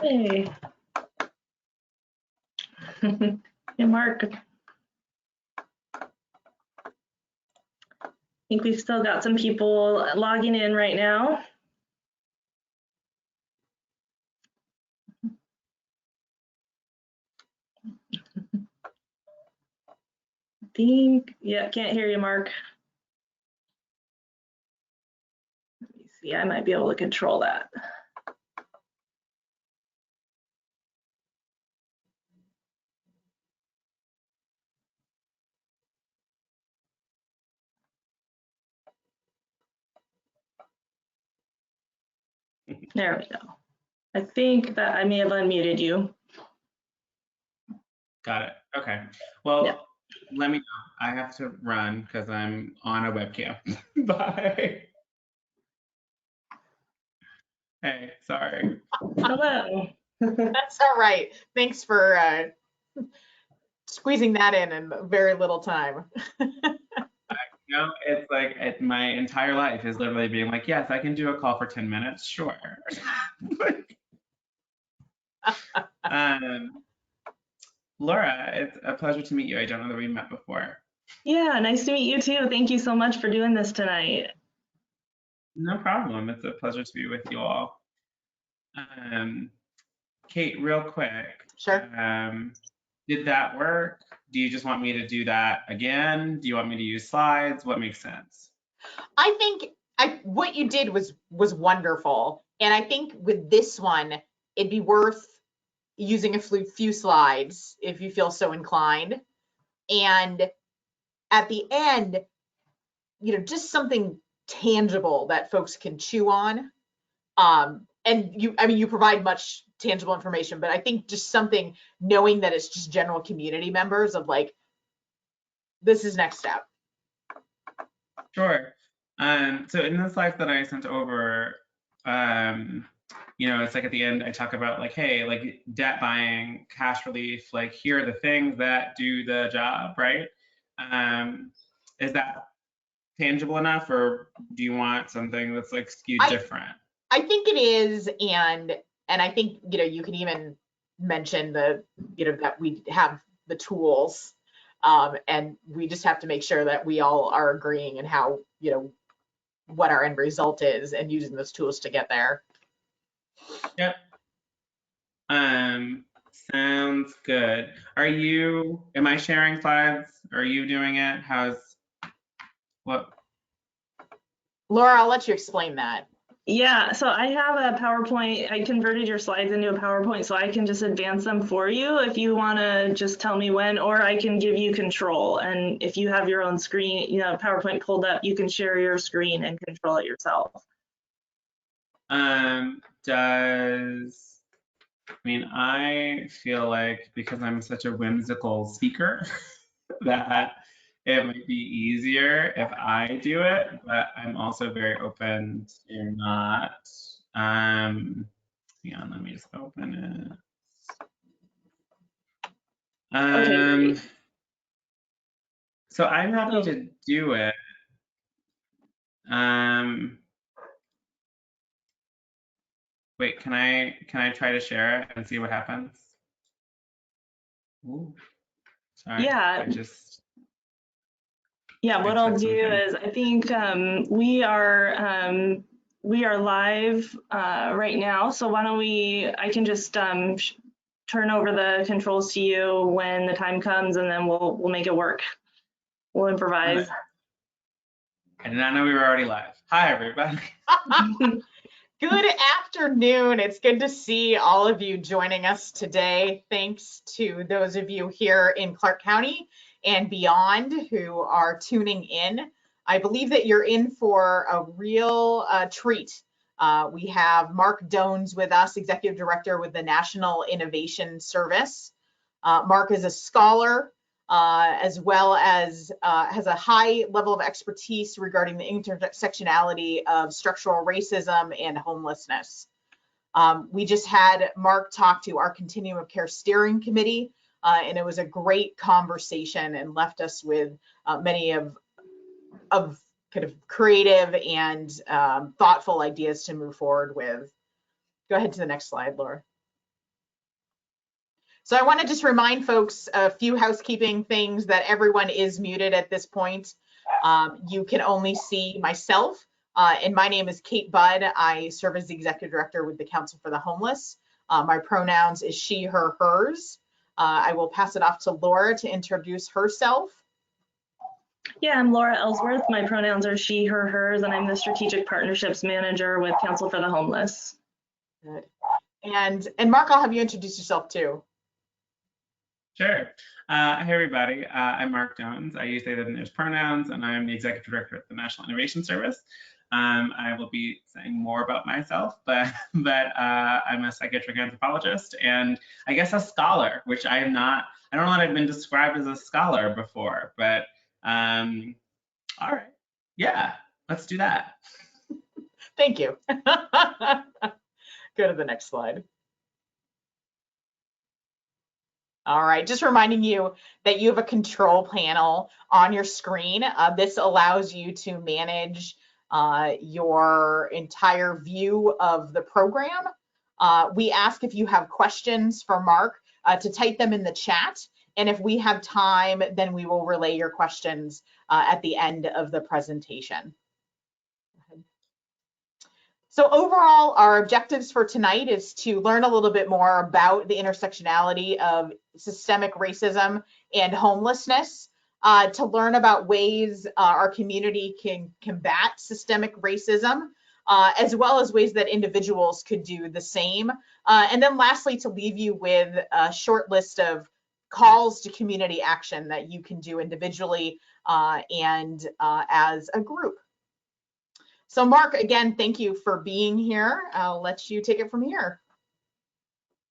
Hey. Hey, Mark. I think we've still got some people logging in right now. Yeah, can't hear you, Mark. Let me see, I might be able to control that. There we go. I think that I may have unmuted you. Got it. Okay. Well, Yeah. let me know. I have to run because I'm on a webcam. Bye. Hey, sorry. Hello. That's all right. Thanks for squeezing that in very little time. You know, it's like my entire life is literally being like, yes, I can do a call for 10 minutes, sure. Laura, it's a pleasure to meet you. I don't know that we met before. Yeah, nice to meet you too. Thank you so much for doing this tonight. No problem. It's a pleasure to be with you all. Kate, real quick. Sure. Did that work? Do you just want me to do that again? Do you want me to use slides? What makes sense? I think what you did was wonderful. And I think with this one, it'd be worth using a few slides if you feel so inclined. And at the end, you know, just something tangible that folks can chew on. And you provide much tangible information, but I think just something, knowing that it's just general community members of like, this is next step. Sure. So in the slides that I sent over, you know, it's like at the end, I talk about like, hey, like debt buying, cash relief, like here are the things that do the job, right? Is that tangible enough, or do you want something that's like skewed different? I think it is, and I think, you know, you can even mention the, you know, that we have the tools, and we just have to make sure that we all are agreeing and how, you know, what our end result is and using those tools to get there. Yep. Sounds good. Am I sharing slides? Are you doing it? What? Laura, I'll let you explain that. Yeah, so I have a PowerPoint. I converted your slides into a PowerPoint, so I can just advance them for you if you want to just tell me when, or I can give you control. And if you have your own screen, you know, PowerPoint pulled up, you can share your screen and control it yourself. I feel like because I'm such a whimsical speaker that it might be easier if I do it, but I'm also very open to not. Hang on, let me just open it. Okay. So I'm happy to do it. Wait, can I try to share it and see what happens? Ooh, sorry. Yeah. Yeah, what I'll do is I think we are live right now. So why don't I can just turn over the controls to you when the time comes, and then we'll make it work. We'll improvise. I did not know we were already live. Hi, everybody. Good afternoon. It's good to see all of you joining us today. Thanks to those of you here in Clark County and beyond who are tuning in. I believe that you're in for a real treat. We have Mark Dones with us, Executive Director with the National Innovation Service. Mark is a scholar, as well as has a high level of expertise regarding the intersectionality of structural racism and homelessness. We just had Mark talk to our Continuum of Care Steering Committee, and it was a great conversation and left us with many of kind of creative and thoughtful ideas to move forward with. Go ahead to the next slide, Laura. So I want to just remind folks a few housekeeping things, that everyone is muted at this point. You can only see myself, and my name is Kate Budd. I serve as the Executive Director with the Council for the Homeless. My pronouns is she, her, hers. I will pass it off to Laura to introduce herself. Yeah, I'm Laura Ellsworth. My pronouns are she, her, hers, and I'm the Strategic Partnerships Manager with Council for the Homeless. Good. And Mark, I'll have you introduce yourself too. Sure. Hey, everybody. I'm Mark Jones. I use they, them, theirs pronouns, and I'm the Executive Director at the National Innovation Service. I will be saying more about myself, but I'm a psychiatric anthropologist and I guess a scholar, which I am not. I don't know that I've been described as a scholar before, but all right. Yeah, let's do that. Thank you. Go to the next slide. All right, just reminding you that you have a control panel on your screen. This allows you to manage your entire view of the program. We ask if you have questions for Mark to type them in the chat. And if we have time, then we will relay your questions at the end of the presentation. So overall, our objectives for tonight is to learn a little bit more about the intersectionality of systemic racism and homelessness, to learn about ways our community can combat systemic racism, as well as ways that individuals could do the same. And then lastly, to leave you with a short list of calls to community action that you can do individually and as a group. So Mark, again, thank you for being here. I'll let you take it from here.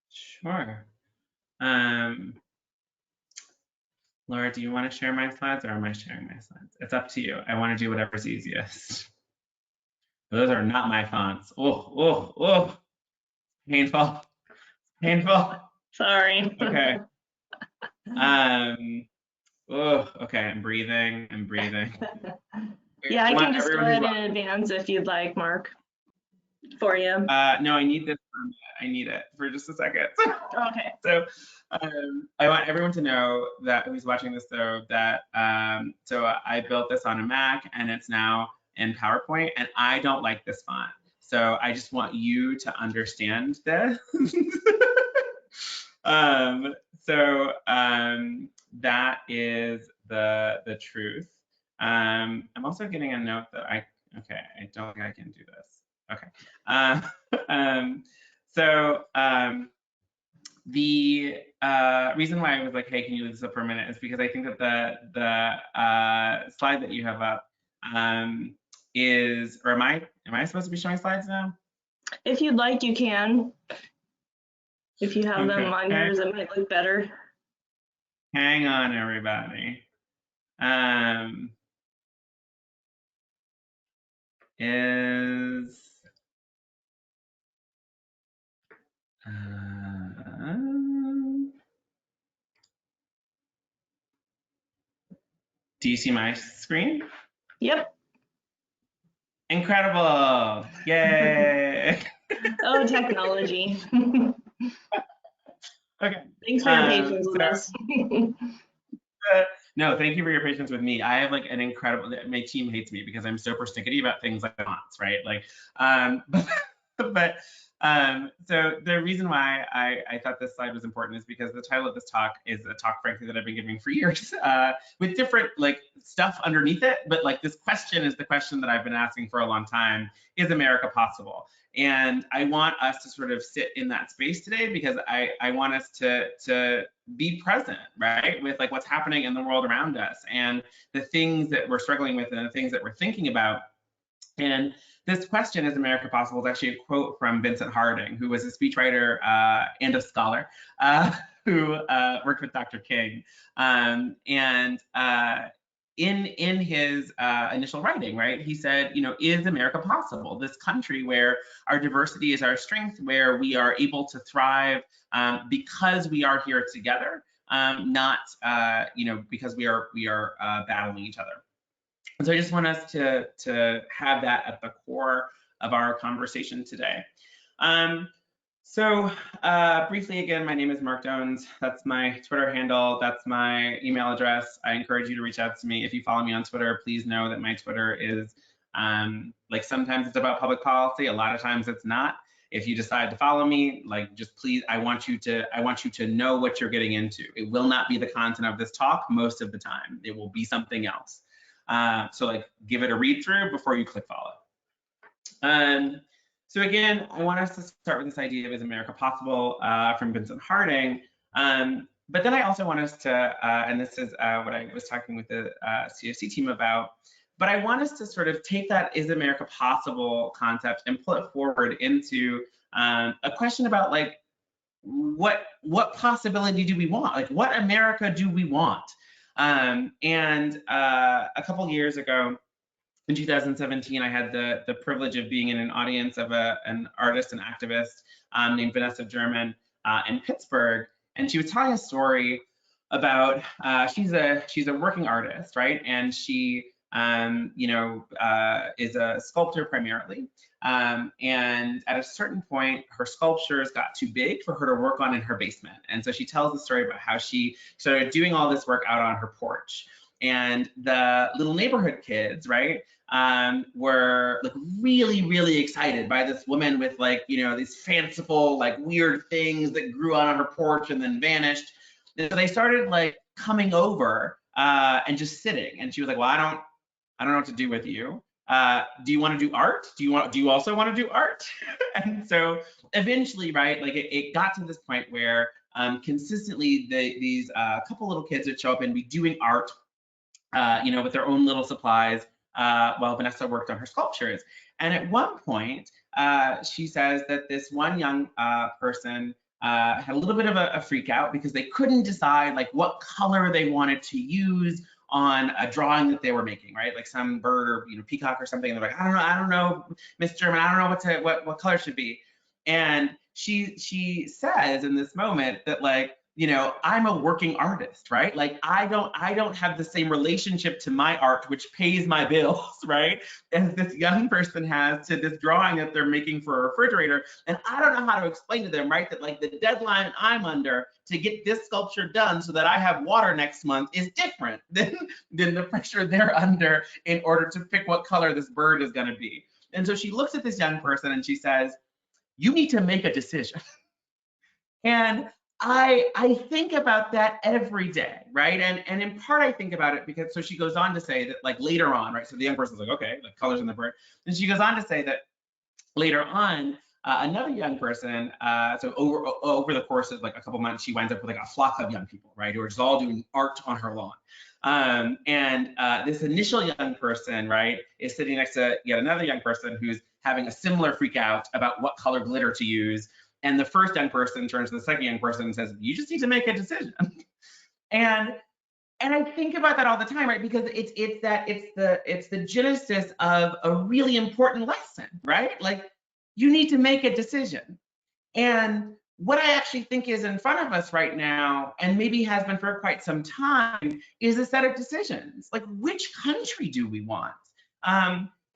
Sure. Laura, do you want to share my slides or am I sharing my slides? It's up to you. I want to do whatever's easiest. Those are not my fonts. Oh, painful, painful. Sorry. Okay. Okay, I'm breathing. Yeah, I can just go ahead in advance if you'd like, Mark, for you. No, I need this. I need it for just a second. Okay. So I want everyone to know that who's watching this though, that so I built this on a Mac and it's now in PowerPoint and I don't like this font. So I just want you to understand this. That is the truth. I'm also getting a note that I don't think I can do this. Okay. The reason why I was like, hey, can you leave this up for a minute is because I think that the slide that you have up is, or am I supposed to be showing slides now? If you'd like, you can. If you have them on yours, it might look better. Hang on, everybody. Do you see my screen? Yep. Incredible. Yay. Oh, technology. Okay. Thanks for your patience with us. No, thank you for your patience with me. I have like an incredible, my team hates me because I'm so persnickety about things like fonts, right? Like, so the reason why I thought this slide was important is because the title of this talk is a talk, frankly, that I've been giving for years with different like stuff underneath it. But like this question is the question that I've been asking for a long time. Is America possible? And I want us to sort of sit in that space today because I want us to be present, right, with like what's happening in the world around us and the things that we're struggling with and the things that we're thinking about. And this question, is America possible, is actually a quote from Vincent Harding, who was a speechwriter and a scholar who worked with Dr. King. In his initial writing, right, he said, you know, is America possible? This country where our diversity is our strength, where we are able to thrive because we are here together, not, you know, because we are battling each other. And so I just want us to have that at the core of our conversation today. So briefly again, my name is Mark Jones. That's my Twitter handle. That's my email address. I encourage you to reach out to me. If you follow me on Twitter, please know that my Twitter is like sometimes it's about public policy. A lot of times it's not. If you decide to follow me, like just please, I want you to know what you're getting into. It will not be the content of this talk most of the time. It will be something else. So like give it a read through before you click follow. So again, I want us to start with this idea of is America possible from Vincent Harding. But then I also want us to, and this is what I was talking with the COC team about, but I want us to sort of take that is America possible concept and pull it forward into a question about like, what possibility do we want? Like what America do we want? And a couple years ago, in 2017, I had the privilege of being in an audience of an artist and activist named Vanessa German in Pittsburgh, and she was telling a story about she's a working artist, right? And she is a sculptor primarily, and at a certain point, her sculptures got too big for her to work on in her basement, and so she tells the story about how she started doing all this work out on her porch. And the little neighborhood kids, right, were like really, really excited by this woman with like, these fanciful, like weird things that grew out on her porch and then vanished. And so they started like coming over and just sitting. And she was like, well, I don't know what to do with you. Do you want to do art? Do you also want to do art? And so eventually, right, like it got to this point where consistently these couple little kids would show up and be doing art with their own little supplies while Vanessa worked on her sculptures. And at one point, she says that this one young person had a little bit of a freak out because they couldn't decide like what color they wanted to use on a drawing that they were making, right? Like some bird or peacock or something. And they're like, I don't know, Miss German, I don't know what color should be. And she says in this moment that like, I'm a working artist, right? Like I don't have the same relationship to my art, which pays my bills, right? As this young person has to this drawing that they're making for a refrigerator. And I don't know how to explain to them, right? That like the deadline I'm under to get this sculpture done so that I have water next month is different than the pressure they're under in order to pick what color this bird is gonna be. And so she looks at this young person and she says, you need to make a decision. And I think about that every day, right? And in part I think about it because, so she goes on to say that like later on, right? So the young person's like, okay, the colors in the bird. And she goes on to say that later on, another young person, so over the course of like a couple months, she winds up with like a flock of young people, right? Who are just all doing art on her lawn. And this initial young person, right, is sitting next to yet another young person who's having a similar freak out about what color glitter to use. And the first young person turns to the second young person and says, you just need to make a decision. And I think about that all the time, right? Because it's the genesis of a really important lesson, right? Like you need to make a decision. And what I actually think is in front of us right now, and maybe has been for quite some time, is a set of decisions. Like which country do we want?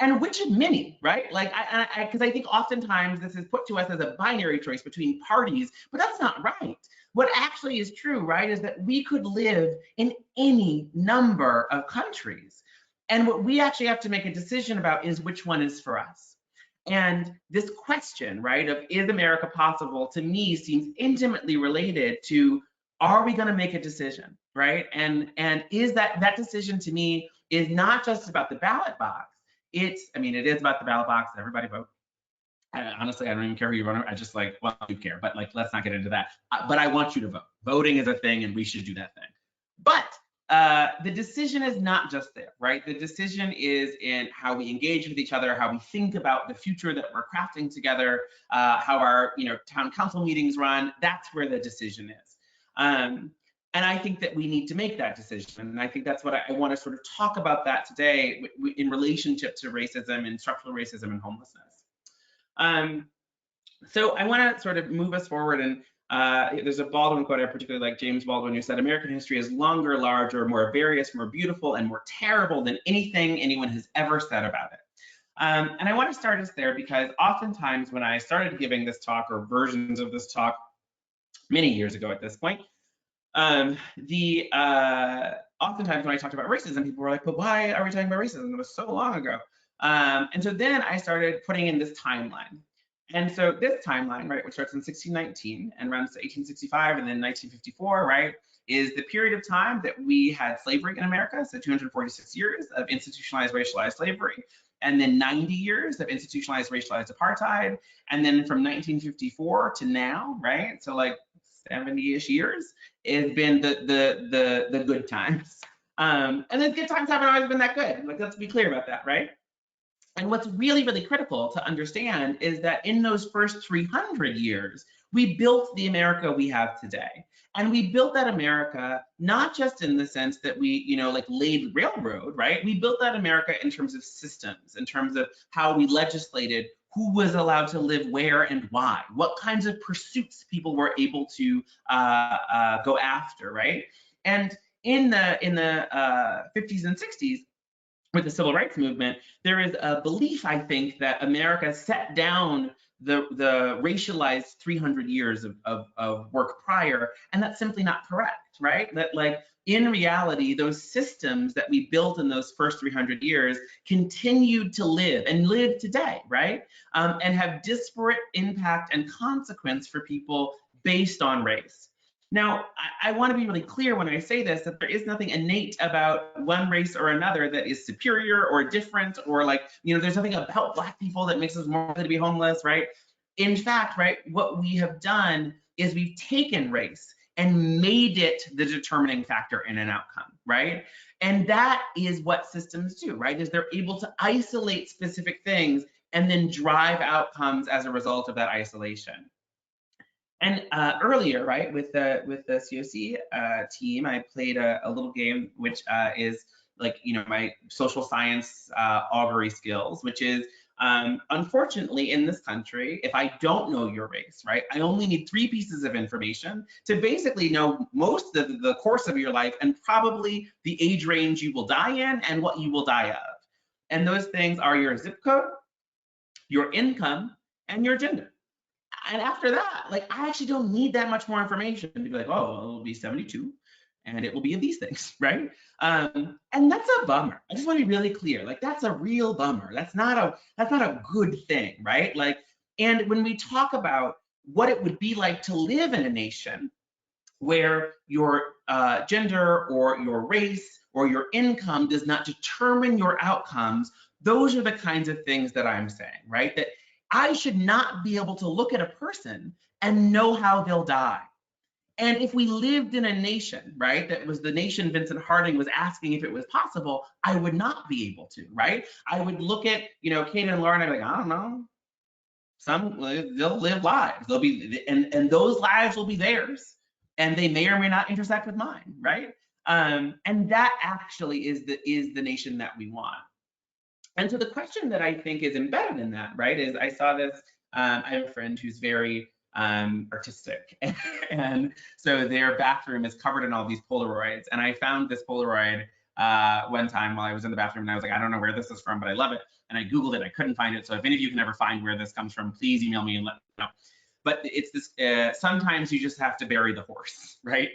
And which of many, right? Like, because I think oftentimes this is put to us as a binary choice between parties, but that's not right. What actually is true, right, is that we could live in any number of countries. And what we actually have to make a decision about is which one is for us. And this question, right, of is America possible, to me seems intimately related to, are we going to make a decision, right? And is that decision to me is not just about the ballot box. It is about the ballot box. Everybody vote. Honestly, I don't even care who you vote. I just like, well, I do care, but like, let's not get into that. But I want you to vote. Voting is a thing, and we should do that thing. But the decision is not just there, right? The decision is in how we engage with each other, how we think about the future that we're crafting together, how our town council meetings run. That's where the decision is. And I think that we need to make that decision. And I think that's what I want to sort of talk about that today in relationship to racism and structural racism and homelessness. So I want to sort of move us forward. And there's a Baldwin quote I particularly like, James Baldwin, who said, American history is longer, larger, more various, more beautiful, and more terrible than anything anyone has ever said about it. And I want to start us there because oftentimes when I started giving this talk or versions of this talk many years ago at this point, oftentimes when I talked about racism, people were like, but why are we talking about racism? It was so long ago. And so then I started putting in this timeline. And so this timeline, right, which starts in 1619 and runs to 1865 and then 1954, right, is the period of time that we had slavery in America, so 246 years of institutionalized racialized slavery, and then 90 years of institutionalized racialized apartheid, and then from 1954 to now, right, so like 70-ish years, has been the good times. And the good times haven't always been that good. Like, let's be clear about that, right? And what's really, really critical to understand is that in those first 300 years, we built the America we have today. And we built that America not just in the sense that we, you know, like laid railroad, right? We built that America in terms of systems, in terms of how we legislated who was allowed to live where and why, what kinds of pursuits people were able to go after, right? And in the 50s and 60s, with the civil rights movement, there is a belief, I think, that America set down the racialized 300 years of work prior, and that's simply not correct, right? That, like, in reality, those systems that we built in those first 300 years continued to live and live today, right? And have disparate impact and consequence for people based on race. Now, I want to be really clear when I say this, that there is nothing innate about one race or another that is superior or different, or like, you know, there's nothing about Black people that makes us more likely to be homeless, right? In fact, right, what we have done is we've taken race and made it the determining factor in an outcome, right? And that is what systems do, right? Is they're able to isolate specific things and then drive outcomes as a result of that isolation. And earlier, right, with the COC team, I played a little game which is like, you know, my social science augury skills, which is unfortunately in this country, if I don't know your race, right, I only need 3 pieces of information to basically know most of the course of your life and probably the age range you will die in and what you will die of. And those things are your zip code, your income, and your gender. And after that, like, I actually don't need that much more information to be like, oh, well, it'll be 72 and it will be of these things, right? And that's a bummer. I just want to be really clear. Like, that's a real bummer. That's not a good thing, right? Like, and when we talk about what it would be like to live in a nation where your gender or your race or your income does not determine your outcomes, those are the kinds of things that I'm saying, right? That I should not be able to look at a person and know how they'll die. And if we lived in a nation, right, that was the nation Vincent Harding was asking if it was possible, I would not be able to, right? I would look at, you know, Kate and Laura, and I'd be like, I don't know. They'll live lives. They'll be, and those lives will be theirs, and they may or may not intersect with mine, right? And that actually is the nation that we want. And so the question that I think is embedded in that, right, is I saw this, I have a friend who's very artistic, and so their bathroom is covered in all these Polaroids, and I found this Polaroid one time while I was in the bathroom, and I was like, I don't know where this is from, but I love it, and I Googled it, I couldn't find it, so if any of you can ever find where this comes from, please email me and let me know. But it's this, sometimes you just have to bury the horse, right?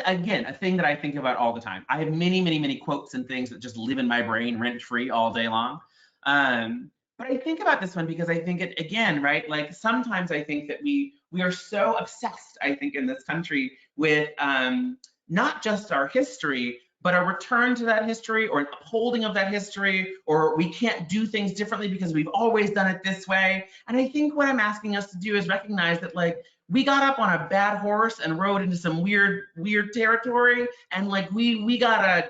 Again, a thing that I think about all the time. I have many, many, many quotes and things that just live in my brain rent-free all day long. But I think about this one because I think it, again, right, like sometimes I think that we are so obsessed, I think, in this country with not just our history, but a return to that history or an upholding of that history, or we can't do things differently because we've always done it this way. And I think what I'm asking us to do is recognize that, like, we got up on a bad horse and rode into some weird territory, and like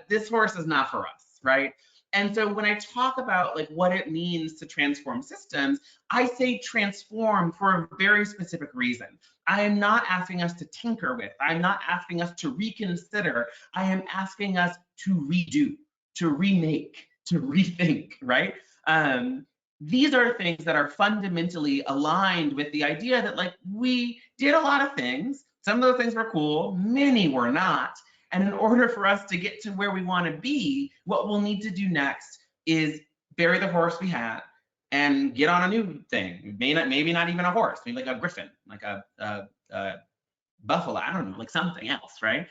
this horse is not for us, right? And so when I talk about like what it means to transform systems, I say transform for a very specific reason. I am not asking us to tinker with, I'm not asking us to reconsider, I am asking us to redo, to remake, to rethink, right? These are things that are fundamentally aligned with the idea that, like, we did a lot of things. Some of those things were cool, many were not. And in order for us to get to where we want to be, what we'll need to do next is bury the horse we had and get on a new thing. Maybe not even a horse, maybe like a griffin, like a buffalo, I don't know, like something else, right?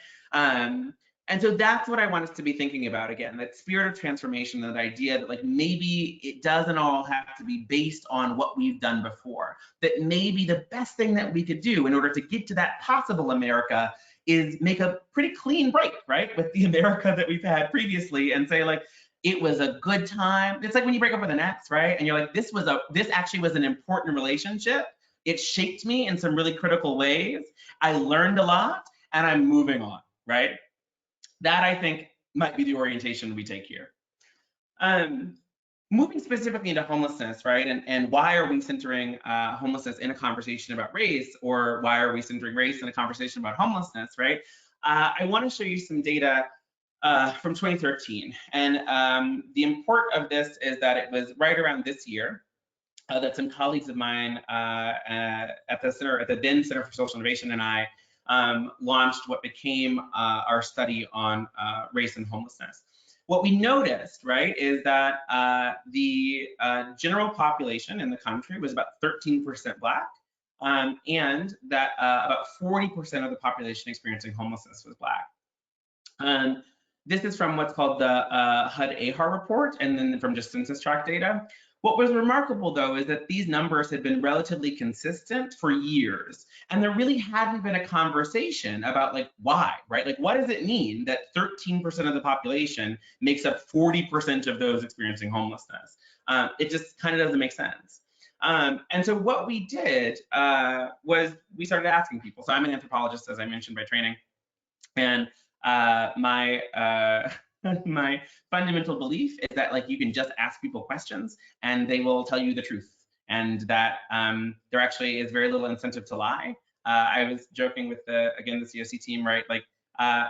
And so that's what I want us to be thinking about again, that spirit of transformation, that idea that like maybe it doesn't all have to be based on what we've done before, that maybe the best thing that we could do in order to get to that possible America is make a pretty clean break, right, with the America that we've had previously and say like, it was a good time. It's like when you break up with an ex, right? And you're like, this actually was an important relationship. It shaped me in some really critical ways. I learned a lot and I'm moving on, right? That I think might be the orientation we take here. Moving specifically into homelessness, right? And why are we centering homelessness in a conversation about race, or why are we centering race in a conversation about homelessness, right? I want to show you some data from 2013. And the import of this is that it was right around this year that some colleagues of mine at the then Center for Social Innovation and I launched what became our study on race and homelessness. What we noticed, right, is that the general population in the country was about 13% Black, and that about 40% of the population experiencing homelessness was Black. This is from what's called the HUD-AHAR report, and then from just census tract data. What was remarkable, though, is that these numbers had been relatively consistent for years, and there really hadn't been a conversation about like why, right? Like, what does it mean that 13% of the population makes up 40% of those experiencing homelessness? It just kind of doesn't make sense. And so what we did was we started asking people. So I'm an anthropologist, as I mentioned, by training, and my fundamental belief is that like you can just ask people questions and they will tell you the truth, and that there actually is very little incentive to lie. I was joking with the COC team, right? Like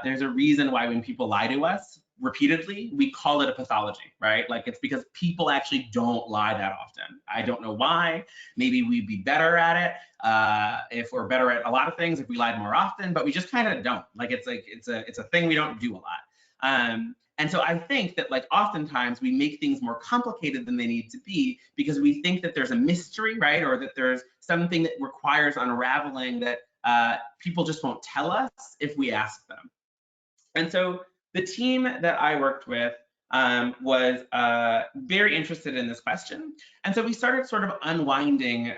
there's a reason why when people lie to us repeatedly, we call it a pathology, right? Like it's because people actually don't lie that often. I don't know why. Maybe we'd be better at it if we're better at a lot of things if we lied more often, but we just kind of don't. Like it's a thing we don't do a lot. And so I think that like oftentimes we make things more complicated than they need to be because we think that there's a mystery, right? Or that there's something that requires unraveling that people just won't tell us if we ask them. And so the team that I worked with was very interested in this question. And so we started sort of unwinding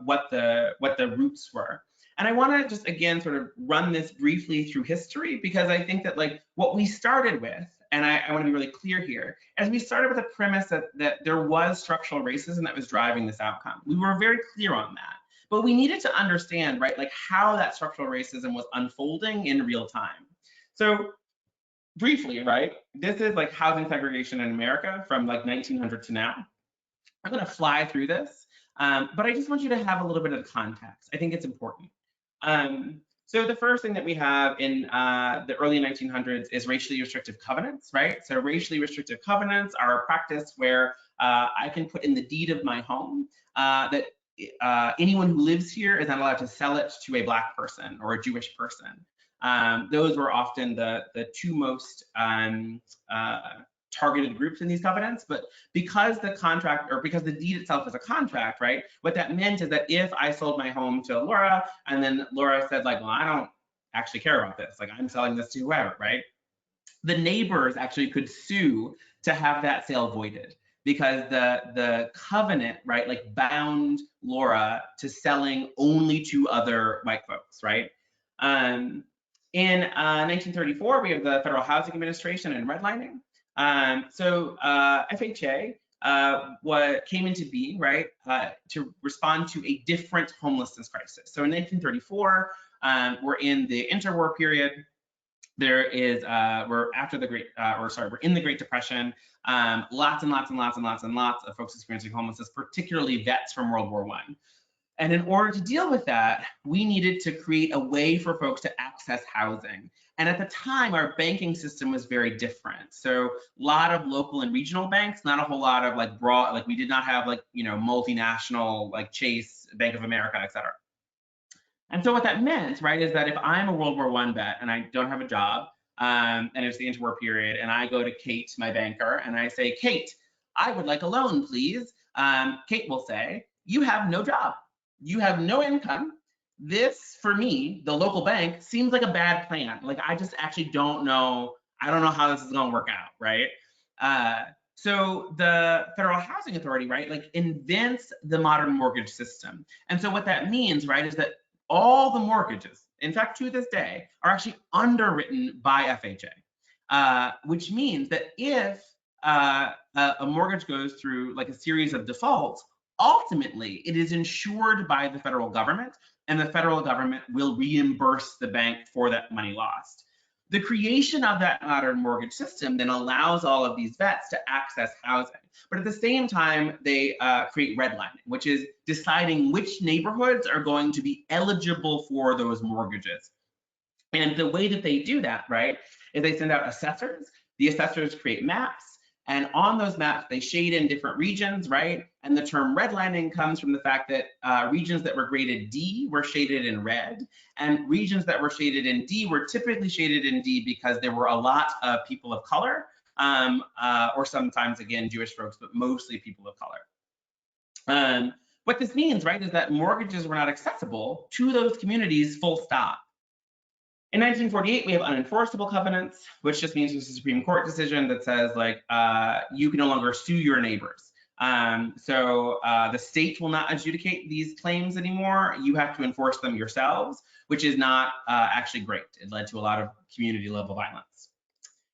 what the roots were. And I want to just again sort of run this briefly through history, because I think that like what we started with, and I want to be really clear here, as we started with the premise that there was structural racism that was driving this outcome. We were very clear on that, but we needed to understand, right, like how that structural racism was unfolding in real time. So briefly, right, this is like housing segregation in America from like 1900 to now. I'm going to fly through this, but I just want you to have a little bit of context. I think it's important. So the first thing that we have in the early 1900s is racially restrictive covenants, right? So racially restrictive covenants are a practice where I can put in the deed of my home that anyone who lives here is not allowed to sell it to a Black person or a Jewish person. Those were often the two most targeted groups in these covenants, but because the contract, or because the deed itself is a contract, right, what that meant is that if I sold my home to Laura and then Laura said like, well, I don't actually care about this, like I'm selling this to whoever, right, the neighbors actually could sue to have that sale voided, because the covenant, right, like bound Laura to selling only to other white folks, right? In 1934, we have the Federal Housing Administration and redlining. So FHA what came into being, right, to respond to a different homelessness crisis. So in 1934, we're in the interwar period. There is, we're in the Great Depression. Lots and lots of folks experiencing homelessness, particularly vets from World War I. And in order to deal with that, we needed to create a way for folks to access housing. And at the time, our banking system was very different. So a lot of local and regional banks, not a whole lot of like broad, like we did not have like, you know, multinational like Chase, Bank of America, et cetera. And so what that meant, right, is that if I'm a World War I vet and I don't have a job, and it's the interwar period, and I go to Kate, my banker, and I say, Kate, I would like a loan, please. Kate will say, you have no job, you have no income. This, for me, the local bank, seems like a bad plan. Like, I just actually don't know, I don't know how this is gonna work out, right? So the Federal Housing Authority, right, like invents the modern mortgage system. And so what that means, right, is that all the mortgages, in fact, to this day, are actually underwritten by FHA, which means that if a mortgage goes through like a series of defaults, ultimately it is insured by the federal government, and the federal government will reimburse the bank for that money lost. The creation of that modern mortgage system then allows all of these vets to access housing. But at the same time, they create redlining, which is deciding which neighborhoods are going to be eligible for those mortgages. And the way that they do that, right, is they send out assessors. The assessors create maps, and on those maps, they shade in different regions, right? And the term redlining comes from the fact that regions that were graded D were shaded in red, and regions that were shaded in D were typically shaded in D because there were a lot of people of color, or sometimes, again, Jewish folks, but mostly people of color. What this means, right, is that mortgages were not accessible to those communities, full stop. In 1948, we have unenforceable covenants, which just means there's a Supreme Court decision that says, like, you can no longer sue your neighbors. So the state will not adjudicate these claims anymore. You have to enforce them yourselves, which is not actually great. It led to a lot of community level violence.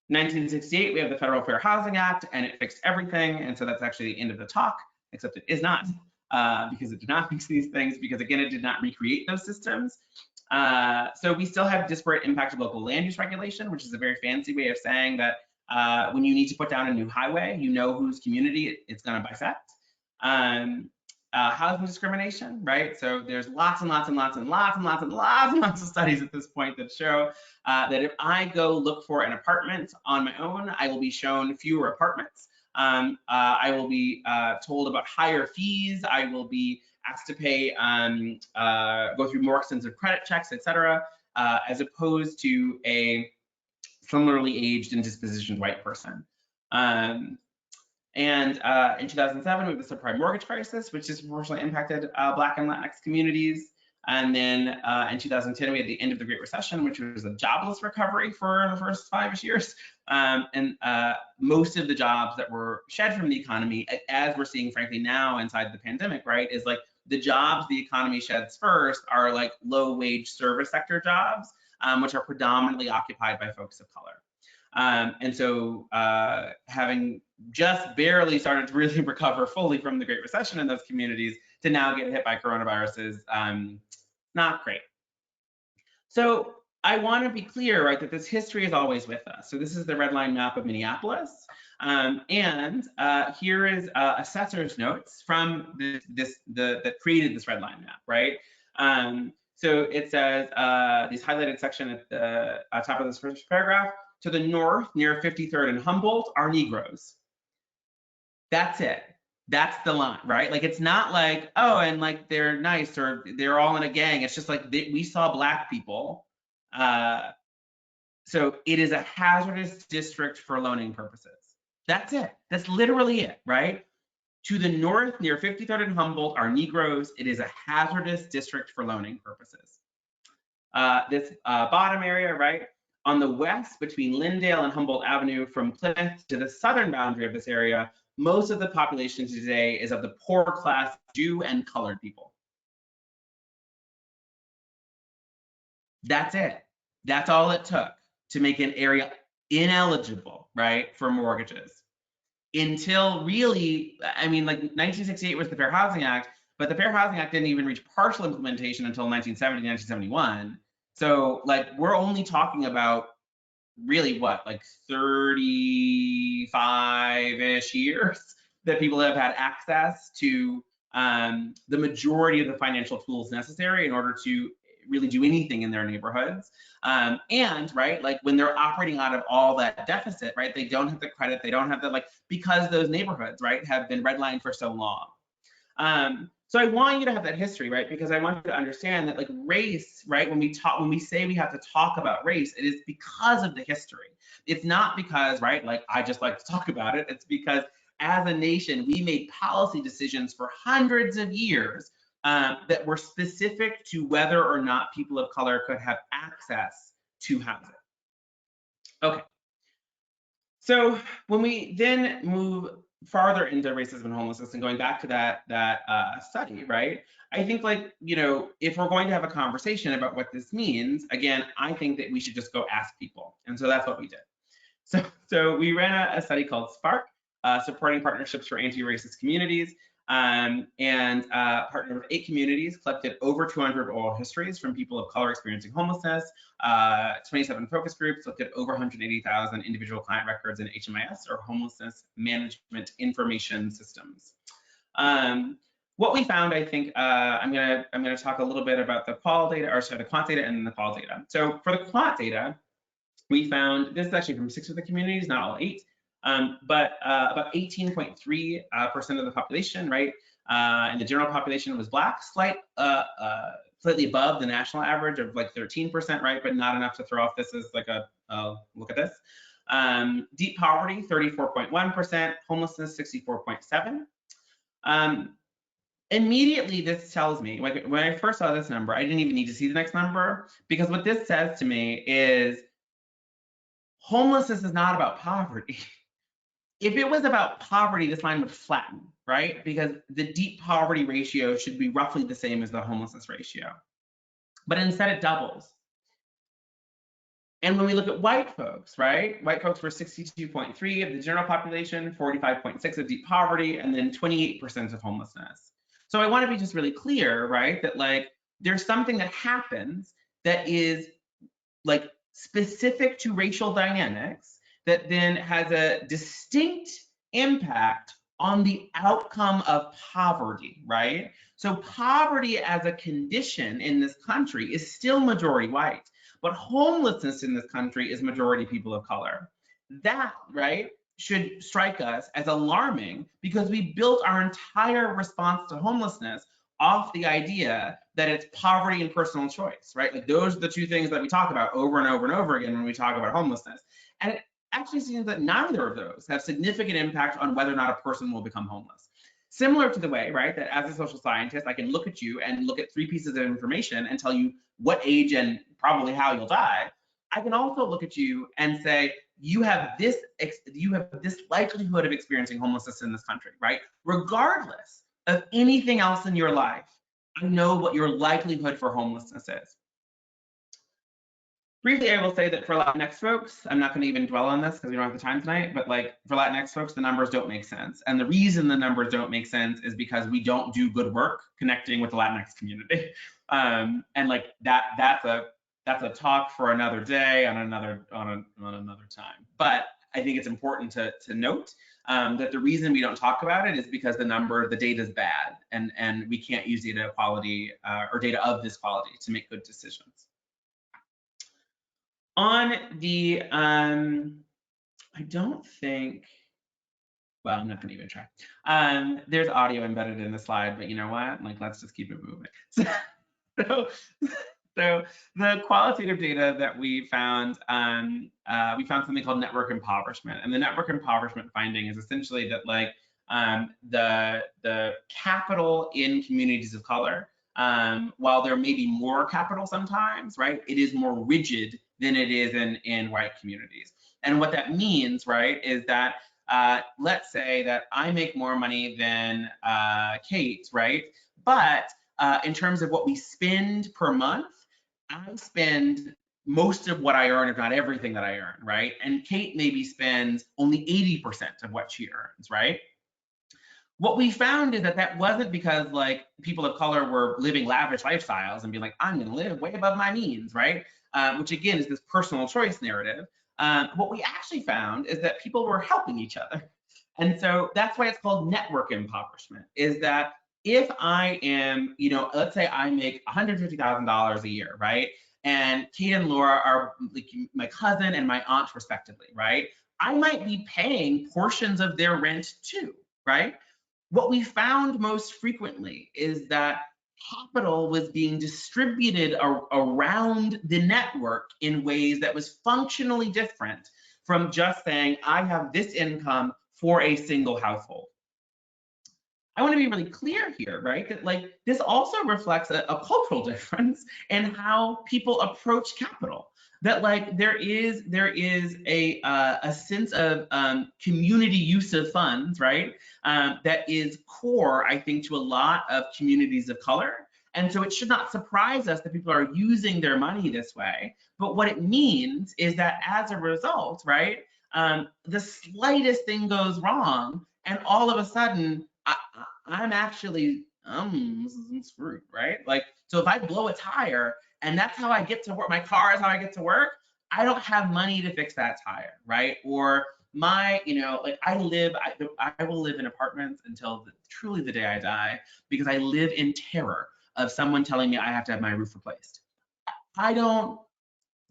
In 1968, we have the Federal Fair Housing Act, and it fixed everything. And so that's actually the end of the talk, except it is not, because it did not fix these things, because again, it did not recreate those systems. So we still have disparate impact of local land use regulation, which is a very fancy way of saying that when you need to put down a new highway, you know whose community it's going to bisect. Housing discrimination, right? So there's lots and lots and lots and lots and lots and lots and lots of studies at this point that show that if I go look for an apartment on my own, I will be shown fewer apartments. I will be told about higher fees. I will be asked to pay, go through more extensive credit checks, et cetera, as opposed to a similarly aged and dispositioned white person. In 2007, we have the subprime mortgage crisis, which disproportionately impacted Black and Latinx communities. And then in 2010, we had the end of the Great Recession, which was a jobless recovery for the first 5-ish years. And most of the jobs that were shed from the economy, as we're seeing, frankly, now inside the pandemic, right, is like the jobs the economy sheds first are like low-wage service sector jobs, which are predominantly occupied by folks of color. And so having just barely started to really recover fully from the Great Recession in those communities to now get hit by coronavirus is not great. So I want to be clear, right, that this history is always with us. So this is the red line map of Minneapolis. And here is assessor's notes from that created this red line map, right? So it says, this highlighted section at the top of this first paragraph, to the north near 53rd and Humboldt are Negroes. That's it. That's the line, right? Like, it's not like, oh, and like they're nice or they're all in a gang. It's just like we saw Black people. So it is a hazardous district for loaning purposes. That's it. That's literally it, right? To the north near 53rd and Humboldt are Negroes. It is a hazardous district for loaning purposes. This bottom area, right? On the west, between Lyndale and Humboldt Avenue, from Plymouth to the southern boundary of this area, most of the population today is of the poor class Jew and colored people. That's it. That's all it took to make an area ineligible, right, for mortgages. Until really, I mean, like 1968 was the Fair Housing Act, but the Fair Housing Act didn't even reach partial implementation until 1970, 1971. So like, we're only talking about really what, like 35-ish years that people have had access to the majority of the financial tools necessary in order to really do anything in their neighborhoods. And right, like when they're operating out of all that deficit, right, they don't have the credit, they don't have the, like, because those neighborhoods, right, have been redlined for so long. So I want you to have that history, right? Because I want you to understand that like race, right? When we say we have to talk about race, it is because of the history. It's not because, right, like I just like to talk about it. It's because as a nation, we made policy decisions for hundreds of years that were specific to whether or not people of color could have access to housing. Okay. So when we then move farther into racism and homelessness and going back to that study, right? I think like, you know, if we're going to have a conversation about what this means, again, I think that we should just go ask people. And so that's what we did. So we ran a study called SPARK, Supporting Partnerships for Anti-Racist Communities, and partnered with 8 communities, collected over 200 oral histories from people of color experiencing homelessness, 27 focus groups, looked at over 180,000 individual client records in HMIS, or Homelessness Management Information Systems. What we found, I think, I'm gonna talk a little bit about the qual data, or sorry, the quant data and the qual data. So for the quant data, we found, this is actually from 6 of the communities, not all 8, but about 18.3% of the population, right, and the general population was Black, slightly above the national average of like 13%, right, but not enough to throw off this as like a, look at this. Deep poverty, 34.1%, homelessness, 64.7%. Immediately, this tells me, like when I first saw this number, I didn't even need to see the next number, because what this says to me is homelessness is not about poverty. If it was about poverty, this line would flatten, right? Because the deep poverty ratio should be roughly the same as the homelessness ratio. But instead it doubles. And when we look at white folks, right? White folks were 62.3 of the general population, 45.6 of deep poverty, and then 28% of homelessness. So I want to be just really clear, right? That like there's something that happens that is like specific to racial dynamics that then has a distinct impact on the outcome of poverty, right? So poverty as a condition in this country is still majority white, but homelessness in this country is majority people of color. That, right, should strike us as alarming, because we built our entire response to homelessness off the idea that it's poverty and personal choice, right? Like those are the 2 things that we talk about over and over and over again when we talk about homelessness. And it actually seems that neither of those have significant impact on whether or not a person will become homeless. Similar to the way, right, that as a social scientist, I can look at you and look at 3 pieces of information and tell you what age and probably how you'll die. I can also look at you and say, you have this likelihood of experiencing homelessness in this country, right? Regardless of anything else in your life, I know what your likelihood for homelessness is. Briefly, I will say that for Latinx folks, I'm not going to even dwell on this because we don't have the time tonight, but like for Latinx folks, the numbers don't make sense. And the reason the numbers don't make sense is because we don't do good work connecting with the Latinx community. And like that's a talk for another day on another time. But I think it's important to note that the reason we don't talk about it is because the data is bad, and we can't use data quality or data of this quality to make good decisions. On the, I don't think, well, I'm not gonna even try. There's audio embedded in the slide, but you know what? Like, let's just keep it moving. So the qualitative data that we found something called network impoverishment. And the network impoverishment finding is essentially that like the capital in communities of color, while there may be more capital sometimes, right, it is more rigid than it is in white communities. And what that means, right, is that let's say that I make more money than Kate, right? But in terms of what we spend per month, I spend most of what I earn, if not everything that I earn, right? And Kate maybe spends only 80% of what she earns, right? What we found is that that wasn't because like people of color were living lavish lifestyles and being like, I'm gonna live way above my means, right? Which again is this personal choice narrative. What we actually found is that people were helping each other. And so that's why it's called network impoverishment, is that if I am, you know, let's say I make $150,000 a year, right? And Kate and Laura are like my cousin and my aunt respectively, right? I might be paying portions of their rent too, right? what we found most frequently is that capital was being distributed around the network in ways that was functionally different from just saying, I have this income for a single household. I want to be really clear here, right? That like this also reflects a cultural difference in how people approach capital. That like there is a sense of community use of funds, right? That is core, I think, to a lot of communities of color. And so it should not surprise us that people are using their money this way. But what it means is that as a result, right, the slightest thing goes wrong, and all of a sudden, I'm actually screwed, right? Like, so if I blow a tire and that's how I get to work, my car is how I get to work, I don't have money to fix that tire, right? Or my, you know, like I will live in apartments until truly the day I die, because I live in terror of someone telling me I have to have my roof replaced.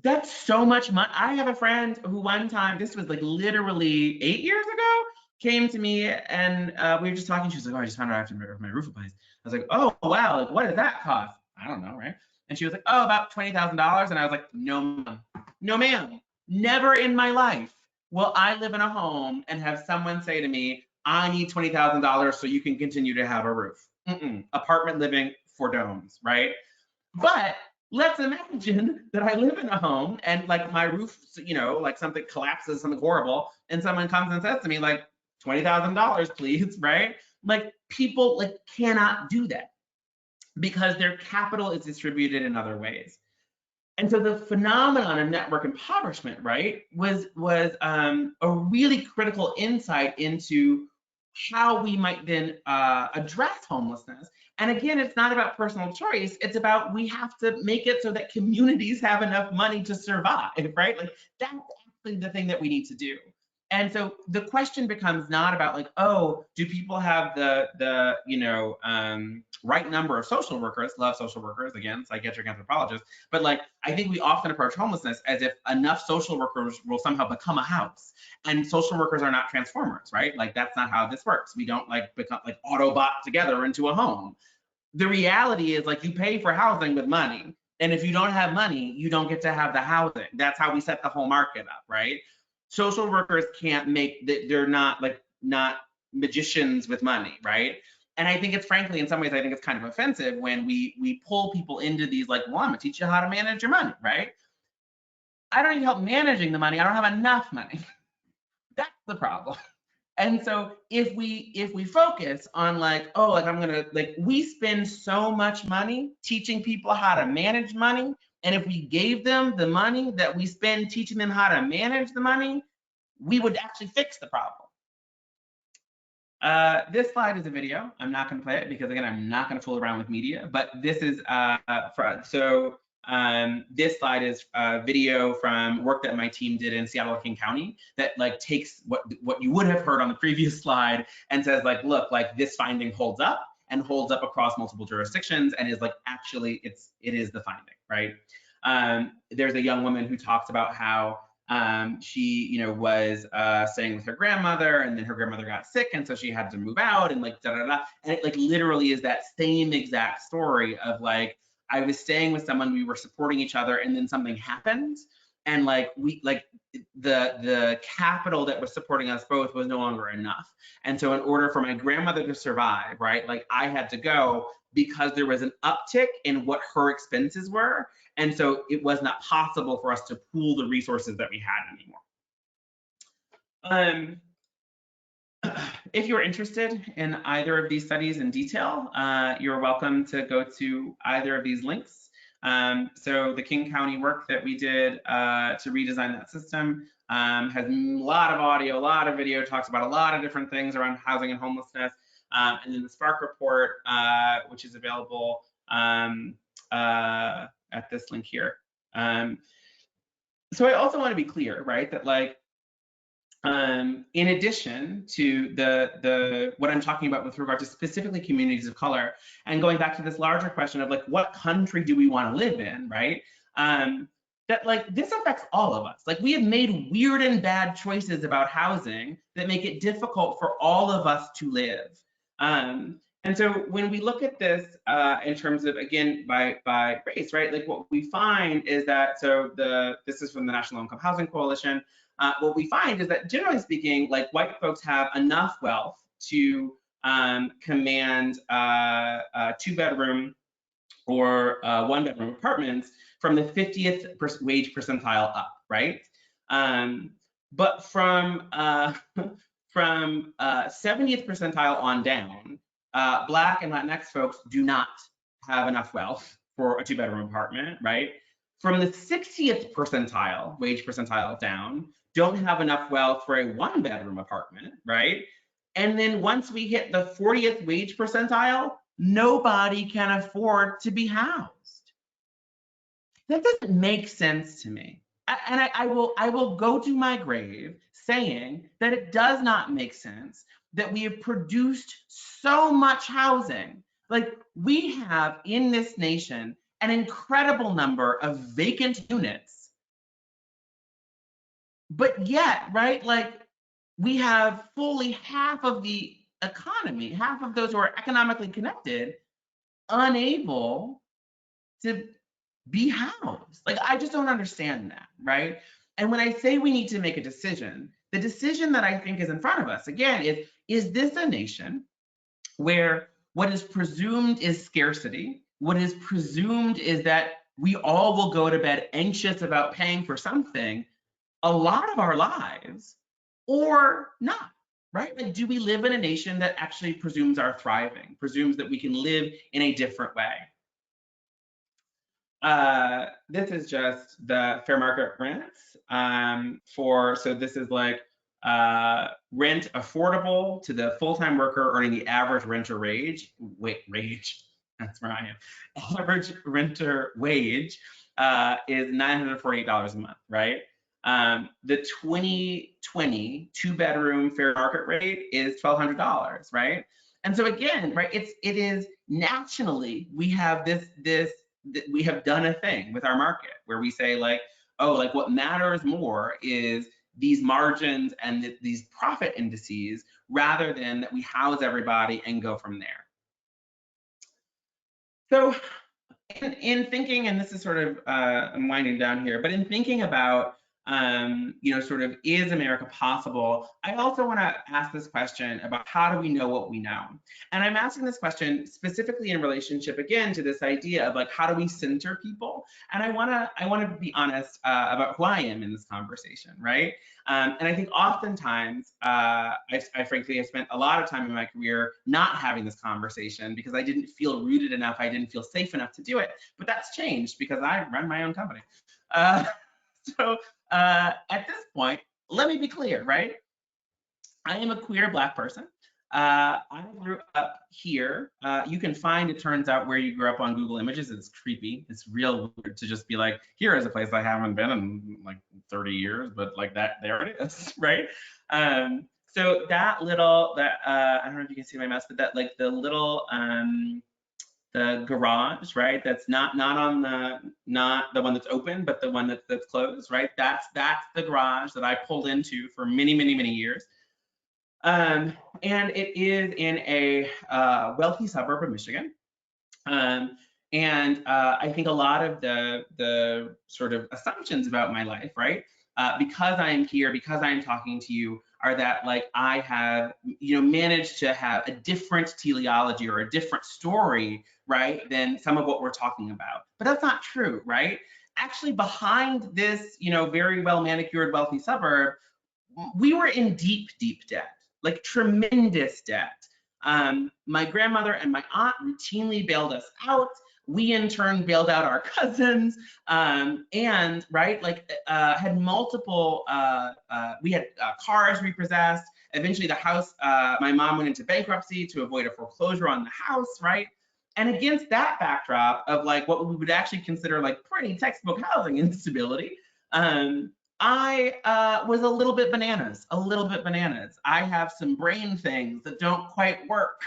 That's so much money. I have a friend who one time, this was like literally 8 years ago, came to me and we were just talking. She was like, oh, I just found out I have to have my roof replaced. I was like, oh, wow, like what does that cost? I don't know, right? And she was like, oh, about $20,000. And I was like, no, ma'am. No, ma'am. Never in my life will I live in a home and have someone say to me, I need $20,000 so you can continue to have a roof. Apartment living for domes, right? But let's imagine that I live in a home and like my roof, you know, like something collapses, something horrible, and someone comes and says to me like, $20,000, please, right? Like people like cannot do that because their capital is distributed in other ways. And so the phenomenon of network impoverishment, right, was a really critical insight into how we might then address homelessness. And again, it's not about personal choice. It's about we have to make it so that communities have enough money to survive, right? Like that's actually the thing that we need to do. And so the question becomes not about like, oh, do people have the right number of social workers? Love social workers, again, psychiatric anthropologists. But like, I think we often approach homelessness as if enough social workers will somehow become a house. And social workers are not transformers, right? Like that's not how this works. We don't like become like Autobot together into a home. The reality is like you pay for housing with money. And if you don't have money, you don't get to have the housing. That's how we set the whole market up, right? Social workers can't make, they're not magicians with money, right? And I think it's frankly, in some ways, I think it's kind of offensive when we pull people into these like, well, I'm gonna teach you how to manage your money, right? I don't need help managing the money. I don't have enough money. That's the problem. And so if we focus on like, oh, like I'm gonna, like we spend so much money teaching people how to manage money. And if we gave them the money that we spend teaching them how to manage the money, we would actually fix the problem. This slide is a video. I'm not going to play it because again, I'm not going to fool around with media, but this is this slide is a video from work that my team did in Seattle King County that like takes what you would have heard on the previous slide and says like, look, like this finding holds up and holds up across multiple jurisdictions and is like, actually it is the finding, right? There's a young woman who talks about how she, was staying with her grandmother, and then her grandmother got sick, and so she had to move out, and like da da da. And it like literally is that same exact story of like I was staying with someone, we were supporting each other, and then something happened, and like the capital that was supporting us both was no longer enough. And so in order for my grandmother to survive, right, like I had to go because there was an uptick in what her expenses were. And so it was not possible for us to pool the resources that we had anymore. If you're interested in either of these studies in detail, you're welcome to go to either of these links. So the King County work that we did to redesign that system has a lot of audio, a lot of video, talks about a lot of different things around housing and homelessness. And then the Spark report, which is available at this link here. So I also want to be clear, right, that like, in addition to the what I'm talking about with regard to specifically communities of color, and going back to this larger question of like, what country do we want to live in, right? That like this affects all of us. Like we have made weird and bad choices about housing that make it difficult for all of us to live. And so when we look at this in terms of, again, by race, right, like what we find is that, so this is from the National Income Housing Coalition, what we find is that generally speaking, like white folks have enough wealth to command 2-bedroom or 1-bedroom apartments from the 50th wage percentile up, right? But from 70th percentile on down, Black and Latinx folks do not have enough wealth for a 2-bedroom apartment, right? From the 60th percentile, wage percentile down, don't have enough wealth for a 1-bedroom apartment, right? And then once we hit the 40th wage percentile, nobody can afford to be housed. That doesn't make sense to me. And I will go to my grave saying that it does not make sense that we have produced so much housing. Like, we have in this nation an incredible number of vacant units, but yet, right, like, we have fully half of the economy, half of those who are economically connected, unable to be housed. Like, I just don't understand that, right? And when I say we need to make a decision, the decision that I think is in front of us, again, is this a nation where what is presumed is scarcity, what is presumed is that we all will go to bed anxious about paying for something a lot of our lives, or not, right? Like, do we live in a nation that actually presumes our thriving, presumes that we can live in a different way? This is just the fair market rents so this is like rent affordable to the full-time worker earning the average renter wage. That's where I am. Average renter wage is $948 a month, right? The 2020 2-bedroom fair market rate is $1,200, right? And so again, right, it is nationally, we have we have done a thing with our market where we say, like, oh, like, what matters more is these margins and these profit indices, rather than that we house everybody and go from there. So in thinking, and this is sort of I'm winding down here, but in thinking about sort of, is America possible? I also want to ask this question about, how do we know what we know? And I'm asking this question specifically in relationship, again, to this idea of, like, how do we center people? And I want to be honest about who I am in this conversation, right? And I think oftentimes, I frankly have spent a lot of time in my career not having this conversation because I didn't feel rooted enough, I didn't feel safe enough to do it. But that's changed because I run my own company. So at this point, let me be clear, right? I am a queer Black person. I grew up here. You can find, it turns out, where you grew up on Google Images. It's creepy. It's real weird to just be like, here is a place I haven't been in like 30 years, but like that, there it is, right? So that little, I don't know if you can see my mouse, but that, like, the little, the garage, right? That's not the one that's open, but the one that's closed, right? That's the garage that I pulled into for many, many, many years. And it is in a wealthy suburb of Michigan. And I think a lot of the sort of assumptions about my life, right? Because I am here, because I am talking to you, are that, like, I have, managed to have a different teleology or a different story, right, than some of what we're talking about. But that's not true, right? Actually, behind this, very well manicured, wealthy suburb, we were in deep, deep debt, like tremendous debt. My grandmother and my aunt routinely bailed us out. We in turn bailed out our cousins, and right, like, had multiple, we had cars repossessed. Eventually the house, my mom went into bankruptcy to avoid a foreclosure on the house, right? And against that backdrop of, like, what we would actually consider, like, pretty textbook housing instability, I was a little bit bananas, I have some brain things that don't quite work.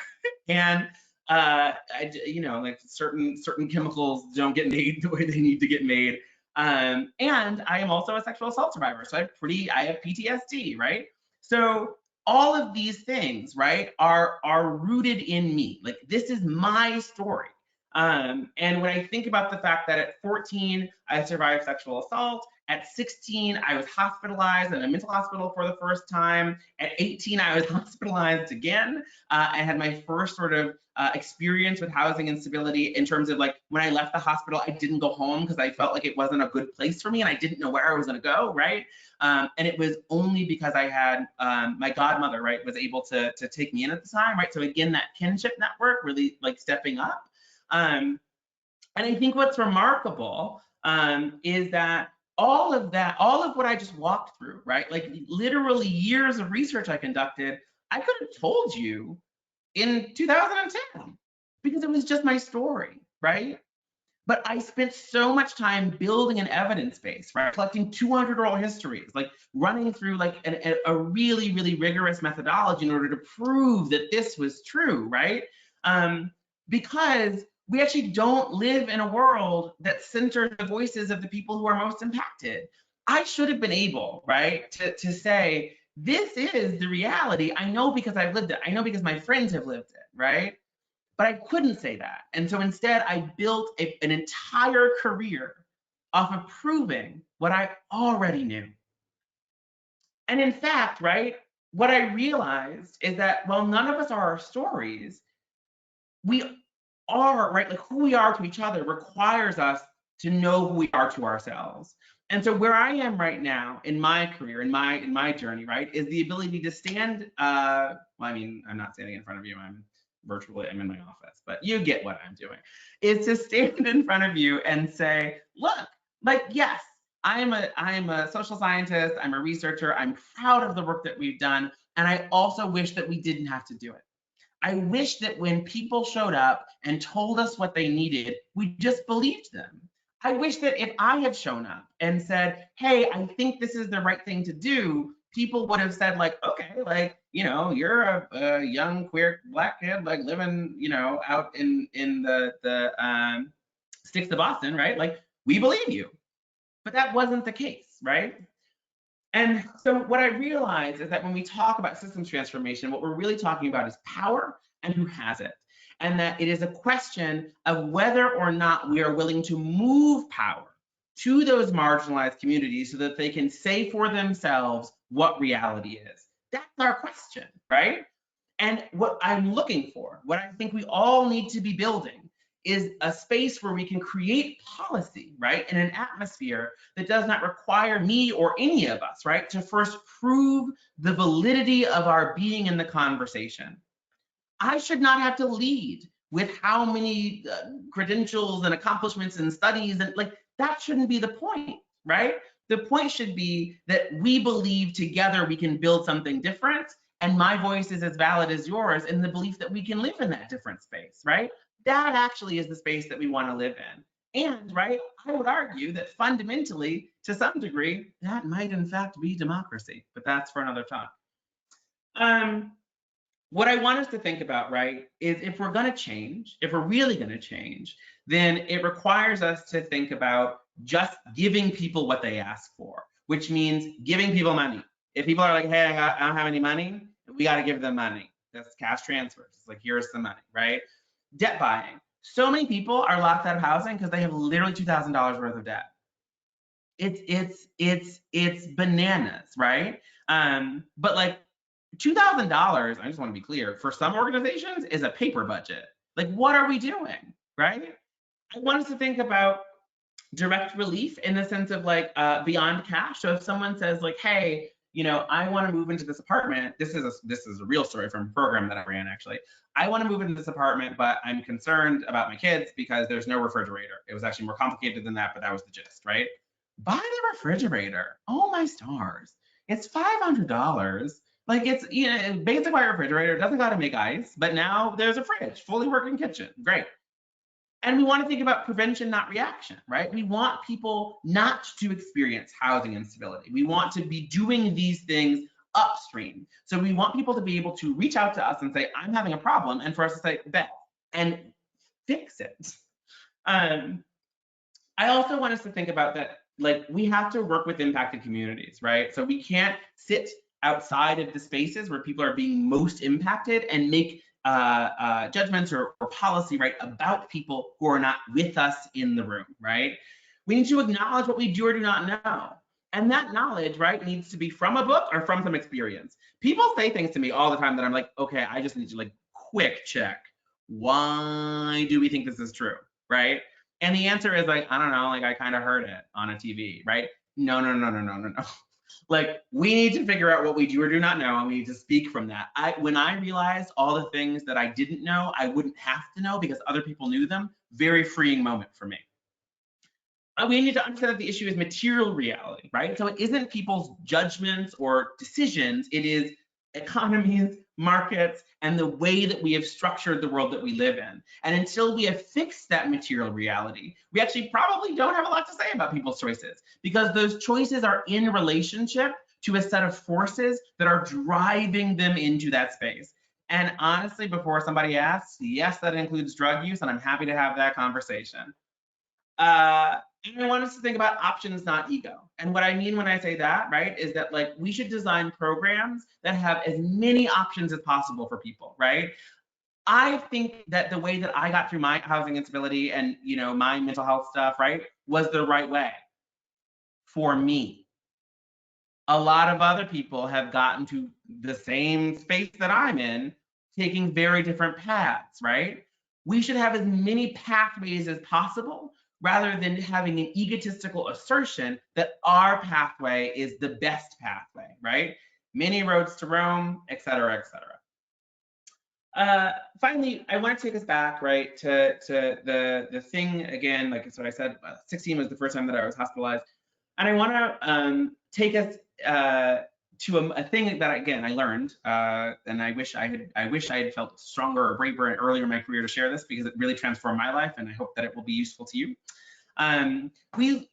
And like, certain chemicals don't get made the way they need to get made. And I am also a sexual assault survivor, so I have PTSD, right? So all of these things, right, are rooted in me. Like, this is my story. And when I think about the fact that at 14, I survived sexual assault, at 16, I was hospitalized in a mental hospital for the first time. At 18, I was hospitalized again. I had my first sort of experience with housing instability in terms of, like, when I left the hospital, I didn't go home because I felt like it wasn't a good place for me and I didn't know where I was going to go, right? And it was only because I had my godmother, right, was able to take me in at the time, right? So again, that kinship network really, like, stepping up. And I think what's remarkable is that all of what I just walked through, right? Like, literally years of research I conducted, I could have told you in 2010 because it was just my story, right? But I spent so much time building an evidence base, right? Collecting 200 oral histories, like running through like a really, really rigorous methodology in order to prove that this was true, right? Because we actually don't live in a world that centers the voices of the people who are most impacted. I should have been able, right, to say, this is the reality. I know because I've lived it. I know because my friends have lived it, right? But I couldn't say that. And so instead, I built an entire career off of proving what I already knew. And in fact, right, what I realized is that while none of us are our stories, we are, right, like, who we are to each other requires us to know who we are to ourselves. And so where I am right now in my career, in my journey, right, is the ability to stand, well, I mean, I'm not standing in front of you, I'm virtually, I'm in my office, but you get what I'm doing, is to stand in front of you and say, look, like, yes, I'm a social scientist, I'm a researcher, I'm proud of the work that we've done, and I also wish that we didn't have to do it. I wish that when people showed up and told us what they needed, we just believed them. I wish that if I had shown up and said, hey, I think this is the right thing to do, people would have said, like, okay, like, you know, you're a young queer Black kid, like, living, you know, out in the sticks of Boston, right? Like, we believe you. But that wasn't the case, right? And so what I realized is that when we talk about systems transformation, what we're really talking about is power and who has it. And that it is a question of whether or not we are willing to move power to those marginalized communities so that they can say for themselves what reality is. That's our question, right? And what I'm looking for, what I think we all need to be building, is a space where we can create policy, right, in an atmosphere that does not require me or any of us, right, to first prove the validity of our being in the conversation. I should not have to lead with how many credentials and accomplishments and studies, and like, that shouldn't be the point, right? The point should be that we believe together we can build something different, and my voice is as valid as yours in the belief that we can live in that different space, right? That actually is the space that we want to live in. And, right, I would argue that fundamentally, to some degree, that might in fact be democracy, but that's for another talk. What I want us to think about, right, is if we're going to change, if we're really going to change, then it requires us to think about just giving people what they ask for, which means giving people money. If people are like, hey, I don't have any money, we got to give them money. That's cash transfers. It's like, here's the money, right? Debt buying. So many people are locked out of housing because they have literally $2,000 worth of debt. It's bananas, right? But like, $2,000, I just want to be clear, for some organizations is a paper budget. Like, what are we doing, right? I want us to think about direct relief in the sense of like beyond cash. So if someone says like, hey, you know, I want to move into this apartment. This is a real story from a program that I ran, actually. I want to move into this apartment, but I'm concerned about my kids because there's no refrigerator. It was actually more complicated than that, but that was the gist, right? Buy the refrigerator. Oh my stars. It's $500. Like, it's, you know, basic white refrigerator, doesn't got to make ice, but now there's a fridge, fully working kitchen. Great. And we want to think about prevention, not reaction, right? We want people not to experience housing instability. We want to be doing these things upstream. So we want people to be able to reach out to us and say, I'm having a problem, and for us to say, bet, and fix it. I also want us to think about that, like, we have to work with impacted communities, right? So we can't sit outside of the spaces where people are being most impacted and make judgments or policy, right, about people who are not with us in the room, right? We need to acknowledge what we do or do not know. And that knowledge, right, needs to be from a book or from some experience. People say things to me all the time that I'm like, okay, I just need to like quick check. Why do we think this is true, right? And the answer is like, I don't know, like I kind of heard it on a TV, right? No. Like we need to figure out what we do or do not know, and we need to speak from that. When I realized all the things that I didn't know, I wouldn't have to know because other people knew them, very freeing moment for me. We need to understand that the issue is material reality, right? So it isn't people's judgments or decisions, it is economies, markets, and the way that we have structured the world that we live in. And until we have fixed that material reality, we actually probably don't have a lot to say about people's choices because those choices are in relationship to a set of forces that are driving them into that space. And honestly, before somebody asks, yes, that includes drug use, and I'm happy to have that conversation. And I want us to think about options, not ego. And what I mean when I say that, right, is that like we should design programs that have as many options as possible for people, right? I think that the way that I got through my housing instability and, you know, my mental health stuff, right, was the right way for me. A lot of other people have gotten to the same space that I'm in, taking very different paths, right? We should have as many pathways as possible rather than having an egotistical assertion that our pathway is the best pathway, right? Many roads to Rome, et cetera, et cetera. Finally, I want to take us back, right, to the thing again, like it's what I said, 16 was the first time that I was hospitalized. And I want to take us to a thing that again I learned, and I wish I had felt stronger or braver and earlier in my career to share this because it really transformed my life, and I hope that it will be useful to you.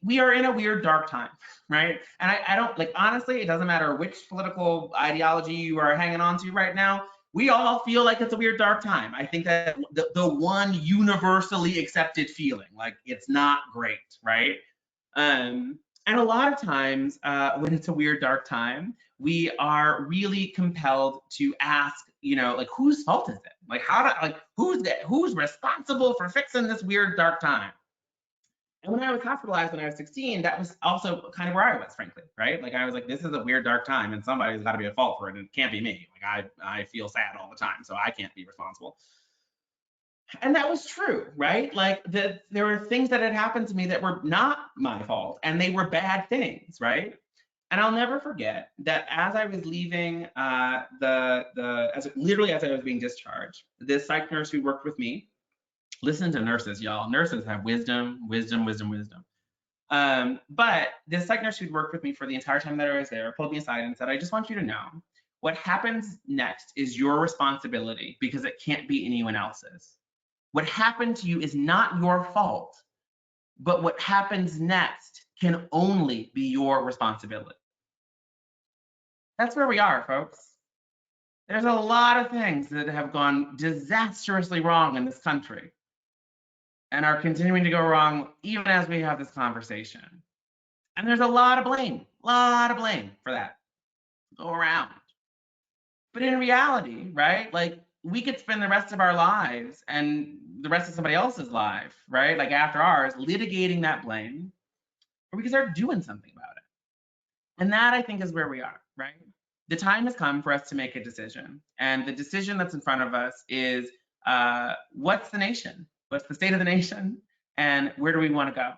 We are in a weird dark time, right? And I don't like honestly, it doesn't matter which political ideology you are hanging on to right now. We all feel like it's a weird dark time. I think that the one universally accepted feeling, like it's not great, right? And a lot of times when it's a weird dark time, we are really compelled to ask, you know, like whose fault is it? Like who's responsible for fixing this weird dark time? And when I was hospitalized when I was 16, that was also kind of where I was, frankly, right? Like I was like, this is a weird dark time and somebody's got to be at fault for it and it can't be me. Like I feel sad all the time, so I can't be responsible. And that was true, right? Like there were things that had happened to me that were not my fault and they were bad things, right? And I'll never forget that as I was leaving literally as I was being discharged, this psych nurse who worked with me, listen to nurses, y'all. Nurses have wisdom. But this psych nurse who'd worked with me for the entire time that I was there pulled me aside and said, I just want you to know what happens next is your responsibility because it can't be anyone else's. What happened to you is not your fault, but what happens next can only be your responsibility. That's where we are, folks. There's a lot of things that have gone disastrously wrong in this country and are continuing to go wrong even as we have this conversation. And there's a lot of blame for that go around. But in reality, right, like we could spend the rest of our lives and the rest of somebody else's life, right, like after ours, litigating that blame, or we can start doing something about it. And that I think is where we are, right? The time has come for us to make a decision. And the decision that's in front of us is what's the nation? What's the state of the nation? And where do we want to go?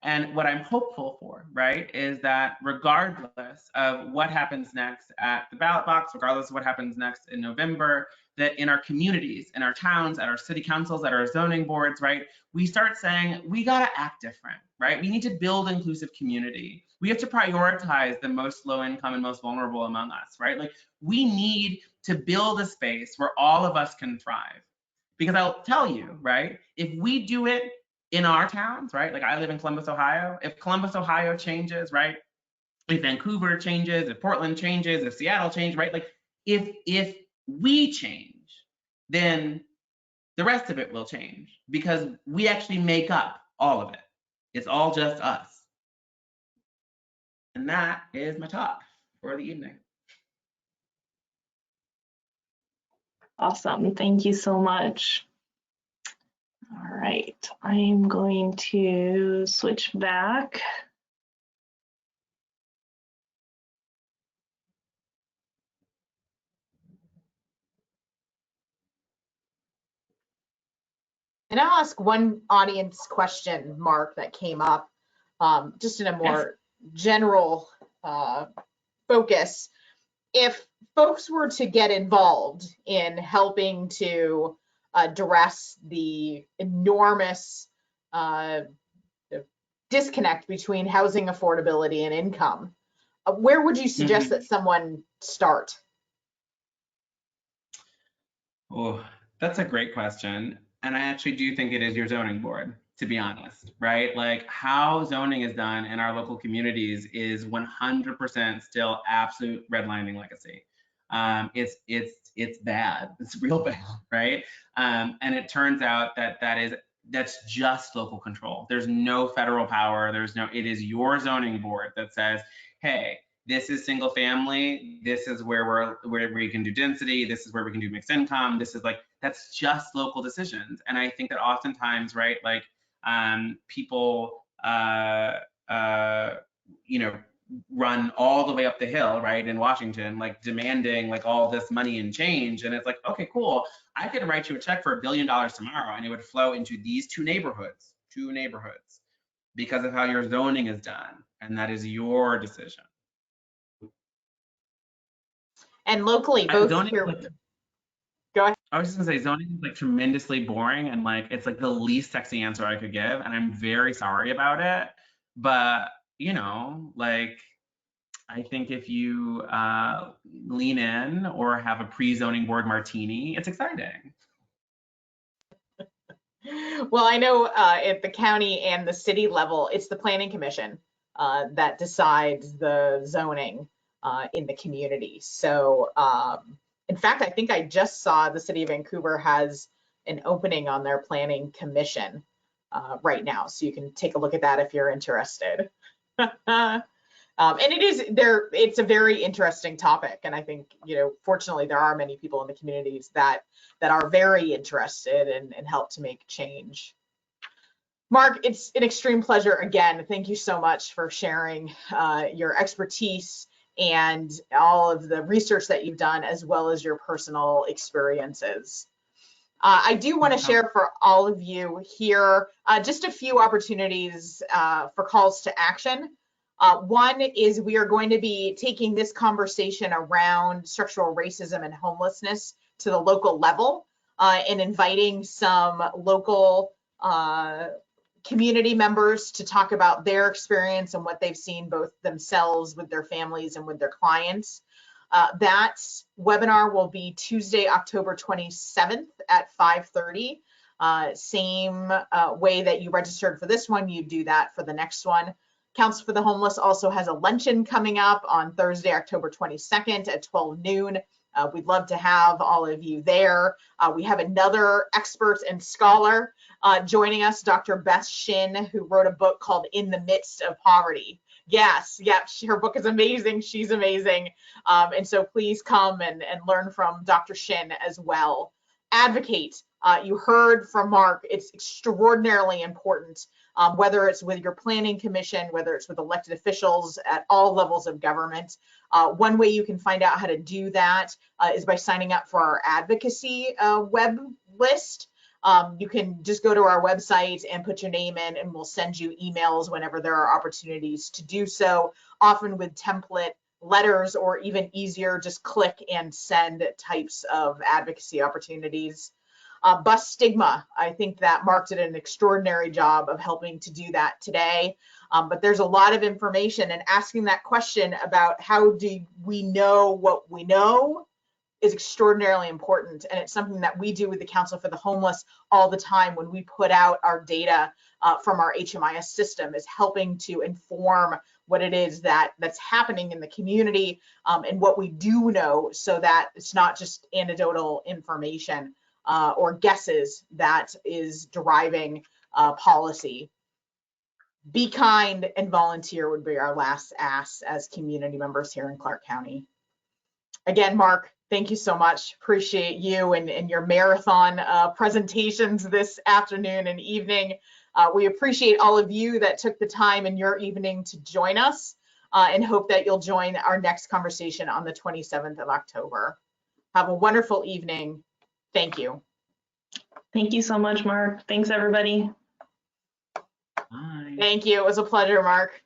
And what I'm hopeful for, right, is that regardless of what happens next at the ballot box, regardless of what happens next in November, that in our communities, in our towns, at our city councils, at our zoning boards, right, we start saying we got to act different, right? We need to build inclusive community. We have to prioritize the most low income and most vulnerable among us, right? Like we need to build a space where all of us can thrive. Because I'll tell you, right, if we do it in our towns, right? Like I live in Columbus, Ohio. If Columbus, Ohio changes, right? If Vancouver changes, if Portland changes, if Seattle changes, right? Like if we change, then the rest of it will change because we actually make up all of it. It's all just us. And that is my talk for the evening. Awesome. Thank you so much. All right, I'm going to switch back. And I'll ask one audience question, Mark, that came up just in a more general focus. If folks were to get involved in helping to address the enormous disconnect between housing affordability and income, where would you suggest that someone start? Oh, that's a great question. And I actually do think it is your zoning board, to be honest, right? Like how zoning is done in our local communities is 100% still absolute redlining legacy. It's bad. It's real bad, right? And it turns out that that's just local control. There's no federal power. It is your zoning board that says, hey, this is single family, this is where we can do density, this is where we can do mixed income, this is like, that's just local decisions. And I think that oftentimes, right, like people you know, run all the way up the hill, right, in Washington, like demanding like all this money and change. And it's like, okay, cool, I could write you a check for $1 billion tomorrow and it would flow into these two neighborhoods because of how your zoning is done. And that is your decision. And locally, both here. Like, go ahead. I was just gonna say zoning is like tremendously boring and like it's like the least sexy answer I could give, and I'm very sorry about it. But you know, like I think if you lean in or have a pre-zoning board martini, it's exciting. Well, I know at the county and the city level, it's the planning commission that decides the zoning in the community. So in fact, I think I just saw the city of Vancouver has an opening on their planning commission right now. So you can take a look at that if you're interested. And it's a very interesting topic. And I think, you know, fortunately, there are many people in the communities that are very interested and help to make change. Mark, it's an extreme pleasure again. Thank you so much for sharing your expertise and all of the research that you've done, as well as your personal experiences. I do want to share for all of you here just a few opportunities for calls to action. One is we are going to be taking this conversation around structural racism and homelessness to the local level and inviting some local community members to talk about their experience and what they've seen both themselves with their families and with their clients. That webinar will be Tuesday, October 27th at 5:30. Same way that you registered for this one, you do that for the next one. Council for the Homeless also has a luncheon coming up on Thursday, October 22nd at 12 noon. We'd love to have all of you there. We have another expert and scholar joining us, Dr. Beth Shin, who wrote a book called In the Midst of Poverty. Yes, her book is amazing. She's amazing. And so please come and learn from Dr. Shin as well. Advocate. You heard from Mark, it's extraordinarily important, whether it's with your planning commission, whether it's with elected officials at all levels of government. One way you can find out how to do that is by signing up for our advocacy web list. You can just go to our website and put your name in, and we'll send you emails whenever there are opportunities to do so, often with template letters, or even easier, just click and send types of advocacy opportunities. Bust stigma. I think that Mark did an extraordinary job of helping to do that today. But there's a lot of information, and asking that question about how do we know what we know is extraordinarily important. And it's something that we do with the Council for the Homeless all the time when we put out our data from our HMIS system, is helping to inform what it is that's happening in the community and what we do know, so that it's not just anecdotal information or guesses that is deriving policy. Be kind and volunteer would be our last ask as community members here in Clark County. Again, Mark, Thank you so much. Appreciate you and your marathon presentations this afternoon and evening. We appreciate all of you that took the time in your evening to join us and hope that you'll join our next conversation on the 27th of October. Have a wonderful evening. Thank you. Thank you so much, Mark. Thanks, everybody. Bye. Thank you. It was a pleasure, Mark.